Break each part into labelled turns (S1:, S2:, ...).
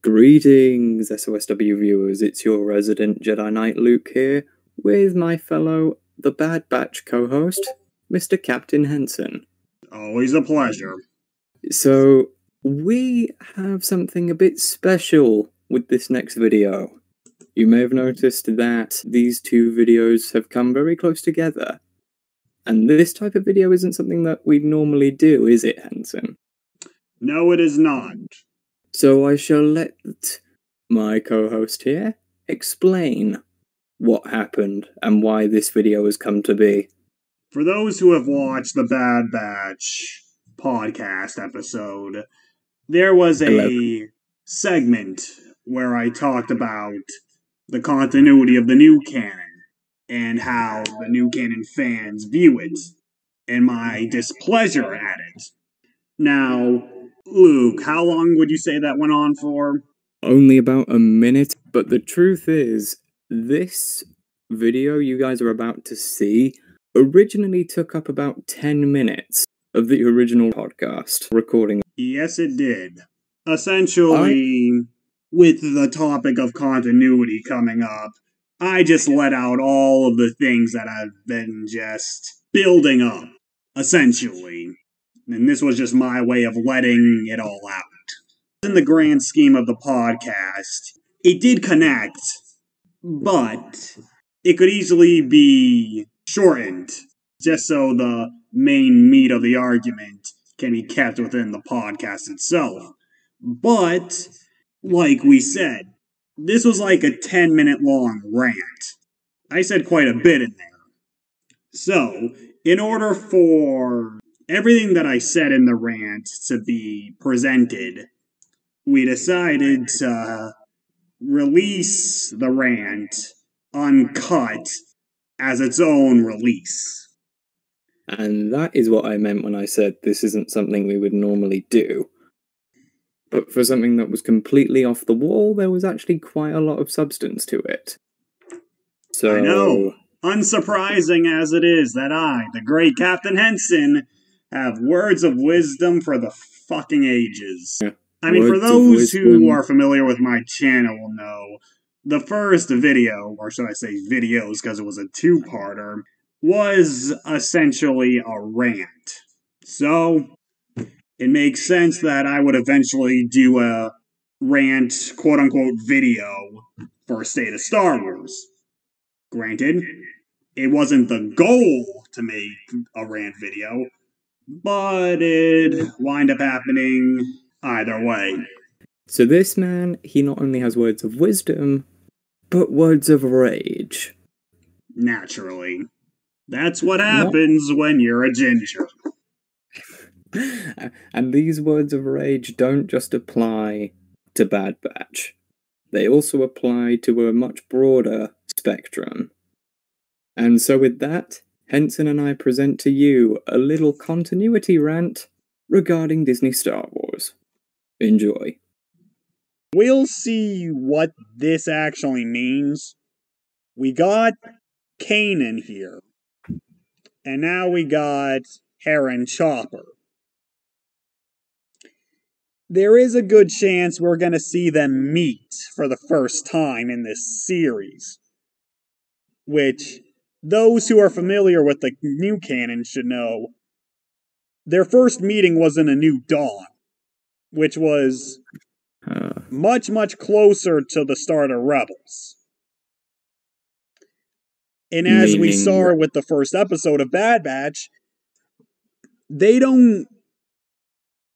S1: Greetings, SOSW viewers, it's your resident Jedi Knight Luke here, with my fellow The Bad Batch co-host, Mr. Captain Henson.
S2: Always a pleasure.
S1: So, we have something a bit special with this next video. You may have noticed that these two videos have come very close together. And this type of video isn't something that we normally do, is it, Henson?
S2: No, it is not.
S1: So I shall let my co-host here explain what happened and why this video has come to be.
S2: For those who have watched the Bad Batch podcast episode, there was a segment where I talked about the continuity of the new canon and how the new canon fans view it and my displeasure at it. Now, Luke, how long would you say that went on for?
S1: Only about a minute, but the truth is, this video you guys are about to see originally took up about 10 minutes of the original podcast recording.
S2: Yes, it did. Essentially, with the topic of continuity coming up, I just let out all of the things that I've been just building up, essentially. And this was just my way of letting it all out. In the grand scheme of the podcast, it did connect, but it could easily be shortened, just so the main meat of the argument can be kept within the podcast itself. But, like we said, this was like a 10-minute long rant. I said quite a bit in there. So, in order for everything that I said in the rant to be presented, we decided to release the rant uncut as its own release.
S1: And that is what I meant when I said this isn't something we would normally do. But for something that was completely off the wall, there was actually quite a lot of substance to it. So,
S2: I know, unsurprising as it is that I, the great Captain Henson, have words of wisdom for the fucking ages.
S1: Yeah.
S2: I mean, for those who are familiar with my channel will know, the first video, or should I say videos because it was a two-parter, was essentially a rant. So, it makes sense that I would eventually do a rant, quote-unquote, video for State of Star Wars. Granted, it wasn't the goal to make a rant video, but it wind up happening either way.
S1: So this man, he not only has words of wisdom, but words of rage.
S2: Naturally. That's what happens when you're a ginger.
S1: And these words of rage don't just apply to Bad Batch. They also apply to a much broader spectrum. And so with that, Henson and I present to you a little continuity rant regarding Disney Star Wars. Enjoy.
S2: We'll see what this actually means. We got Canon here. And now we got Heron Chopper. There is a good chance we're going to see them meet for the first time in this series. Which, those who are familiar with the new canon should know, their first meeting was in A New Dawn, which was much, much closer to the start of Rebels. And as we saw with the first episode of Bad Batch, they don't...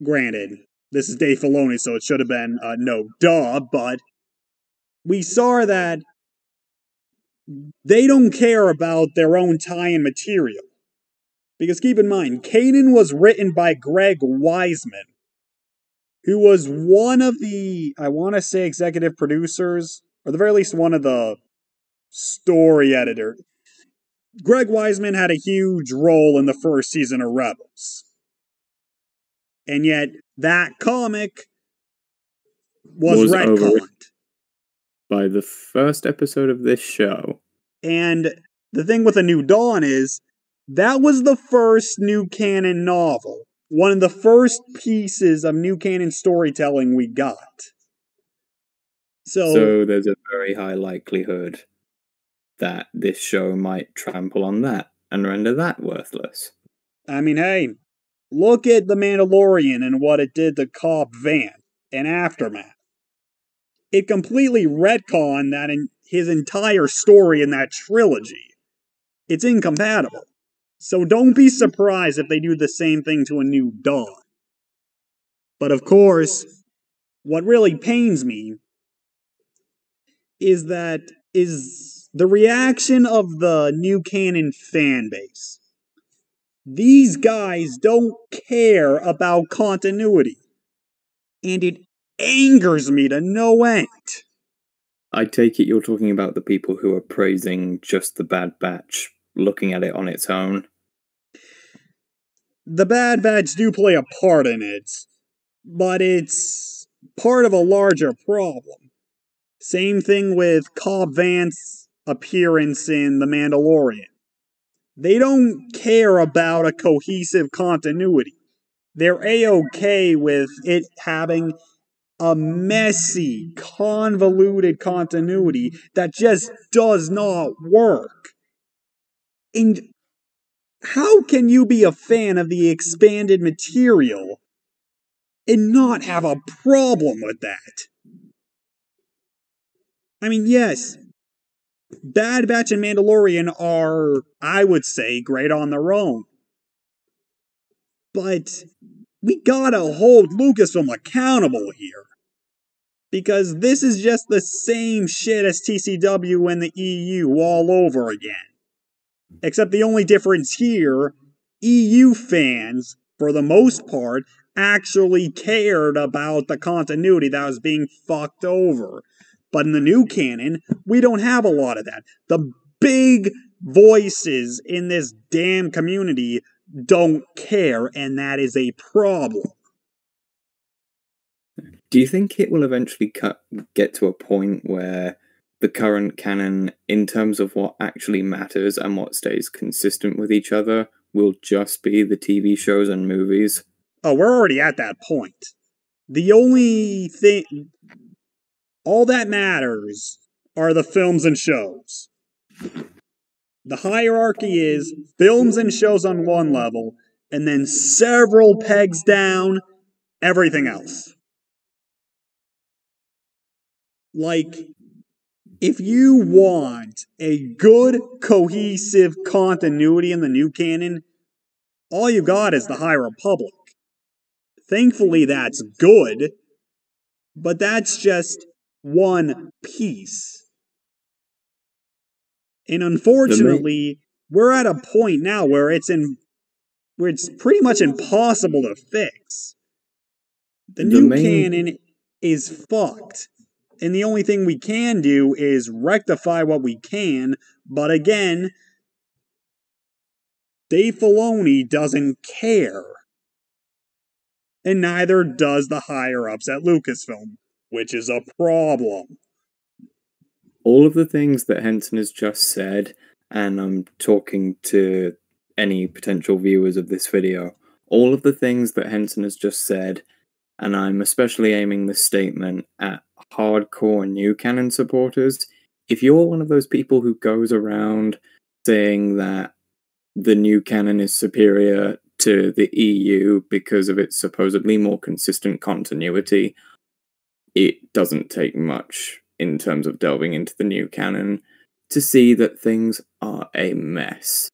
S2: Granted, this is Dave Filoni, so it should have been no duh, but we saw that they don't care about their own tie-in material. Because keep in mind, Canon was written by Greg Wiseman, who was one of the, I want to say, executive producers, or at the very least one of the story editors. Greg Wiseman had a huge role in the first season of Rebels. And yet, that comic was retconned
S1: by the first episode of this show.
S2: And the thing with A New Dawn is, that was the first new canon novel. One of the first pieces of new canon storytelling we got.
S1: So there's a very high likelihood that this show might trample on that and render that worthless.
S2: I mean, hey, look at The Mandalorian and what it did to Cobb Vanth in Aftermath. It completely retconned that in his entire story in that trilogy. It's incompatible. So don't be surprised if they do the same thing to A New Dawn. But of course, what really pains me is the reaction of the new canon fan base. These guys don't care about continuity. And it angers me to no end.
S1: I take it you're talking about the people who are praising just the Bad Batch, looking at it on its own.
S2: The Bad Batch do play a part in it, but it's part of a larger problem. Same thing with Cobb Vanth's appearance in The Mandalorian. They don't care about a cohesive continuity. They're A-okay with it having a messy, convoluted continuity that just does not work. And how can you be a fan of the expanded material and not have a problem with that? I mean, yes, Bad Batch and Mandalorian are, I would say, great on their own. But we gotta hold Lucasfilm accountable here. Because this is just the same shit as TCW and the EU all over again. Except the only difference here, EU fans, for the most part, actually cared about the continuity that was being fucked over. But in the new canon, we don't have a lot of that. The big voices in this damn community don't care, and that is a problem.
S1: Do you think it will eventually get to a point where the current canon, in terms of what actually matters and what stays consistent with each other, will just be the TV shows and movies?
S2: Oh, we're already at that point. The only thing... all that matters are the films and shows. The hierarchy is films and shows on one level, and then several pegs down, everything else. Like, if you want a good, cohesive continuity in the new canon, all you got is the High Republic. Thankfully, that's good, but that's just one piece. And unfortunately, we're at a point now where it's pretty much impossible to fix. The new canon is fucked. And the only thing we can do is rectify what we can, but again, Dave Filoni doesn't care. And neither does the higher-ups at Lucasfilm, which is a problem.
S1: All of the things that Henson has just said, and I'm talking to any potential viewers of this video, all of the things that Henson has just said, and I'm especially aiming this statement at hardcore new canon supporters, if you're one of those people who goes around saying that the new canon is superior to the EU because of its supposedly more consistent continuity, it doesn't take much in terms of delving into the new canon to see that things are a mess.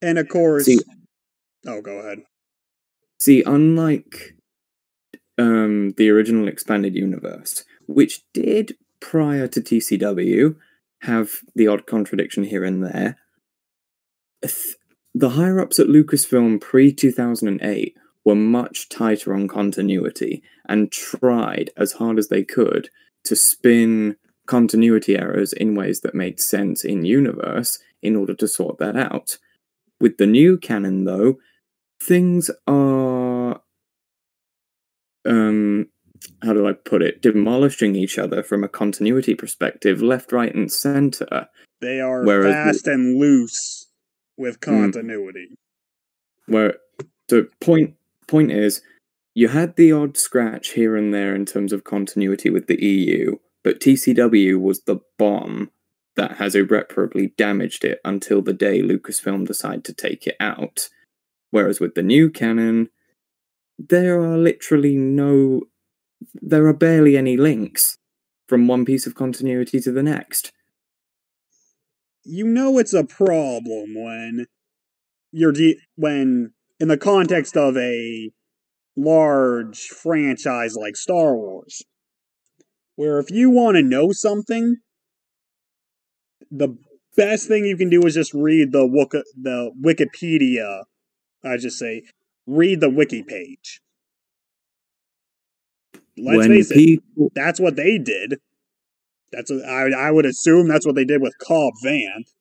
S2: And of course... oh, go ahead.
S1: See, unlike the original expanded universe, which did, prior to TCW, have the odd contradiction here and there, the higher-ups at Lucasfilm pre-2008 were much tighter on continuity and tried as hard as they could to spin continuity errors in ways that made sense in universe in order to sort that out. With the new canon, though, things are how do I put it, demolishing each other from a continuity perspective, left, right, and center.
S2: They are fast and loose with continuity.
S1: Where the point is, you had the odd scratch here and there in terms of continuity with the EU, but TCW was the bomb that has irreparably damaged it until the day Lucasfilm decided to take it out. Whereas with the new canon, there are barely any links from one piece of continuity to the next.
S2: You know it's a problem when when in the context of a large franchise like Star Wars, where if you want to know something, the best thing you can do is just read the Wikipedia. Read the wiki page. Let's face it, that's what they did. I would assume that's what they did with Cobb Vanth.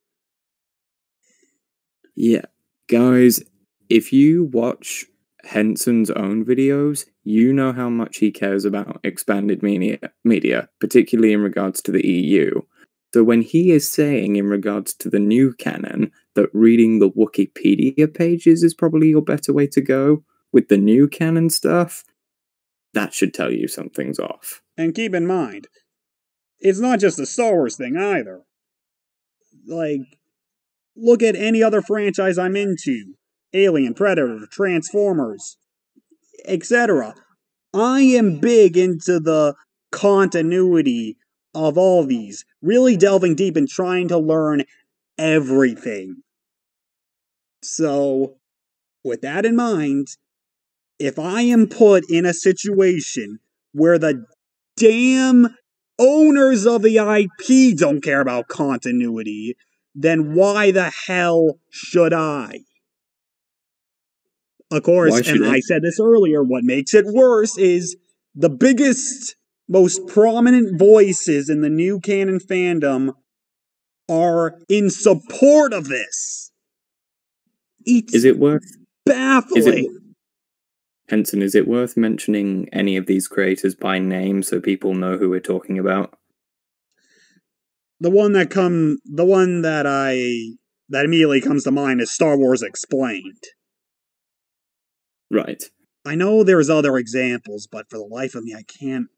S1: Yeah, guys, if you watch Henson's own videos, you know how much he cares about expanded media, particularly in regards to the EU. So when he is saying in regards to the new canon that reading the Wikipedia pages is probably your better way to go with the new canon stuff, that should tell you something's off.
S2: And keep in mind, it's not just a Star Wars thing either. Like, look at any other franchise I'm into. Alien, Predator, Transformers, etc. I am big into the continuity of all these, really delving deep and trying to learn everything. So, with that in mind, if I am put in a situation where the damn owners of the IP don't care about continuity, then why the hell should I? Of course, and I said this earlier, what makes it worse is the biggest, most prominent voices in the new canon fandom are in support of this.
S1: Is it worth
S2: baffling?
S1: Henson, is it worth mentioning any of these creators by name so people know who we're talking about?
S2: The one that immediately comes to mind is Star Wars Explained.
S1: Right.
S2: I know there's other examples, but for the life of me, I can't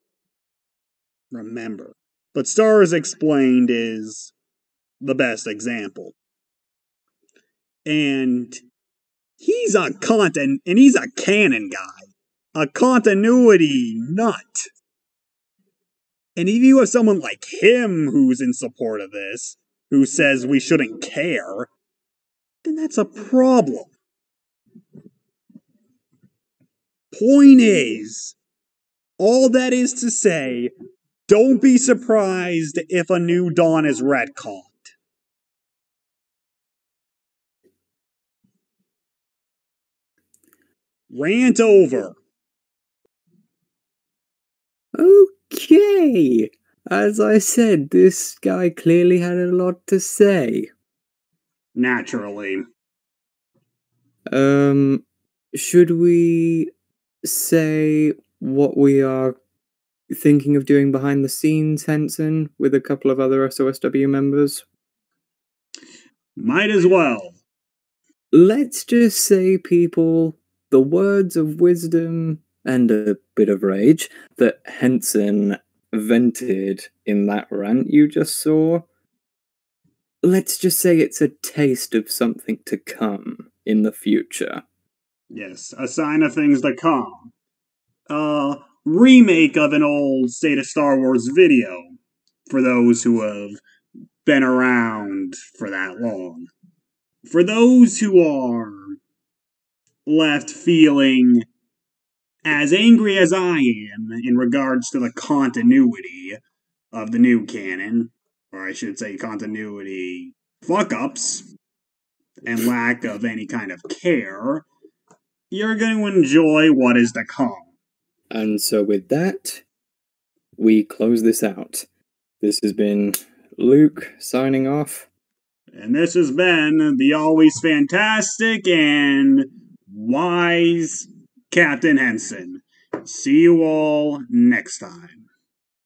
S2: remember. But Star Wars Explained is the best example. And he's a canon guy. A continuity nut. And if you have someone like him who's in support of this, who says we shouldn't care, then that's a problem. Point is, all that is to say, don't be surprised if a New Dawn is retconned. Rant over.
S1: Okay. As I said, this guy clearly had a lot to say.
S2: Naturally.
S1: Should we say what we are thinking of doing behind the scenes, Henson, with a couple of other SOSW members?
S2: Might as well.
S1: Let's just say, people, the words of wisdom and a bit of rage that Henson vented in that rant you just saw, let's just say it's a taste of something to come in the future.
S2: Yes, a sign of things to come. Remake of an old State of Star Wars video, for those who have been around for that long. For those who are left feeling as angry as I am in regards to the continuity of the new canon, or I should say continuity fuck-ups, and lack of any kind of care, you're going to enjoy what is to come.
S1: And so with that, we close this out. This has been Luke signing off.
S2: And this has been the always fantastic and wise Captain Henson. See you all next time.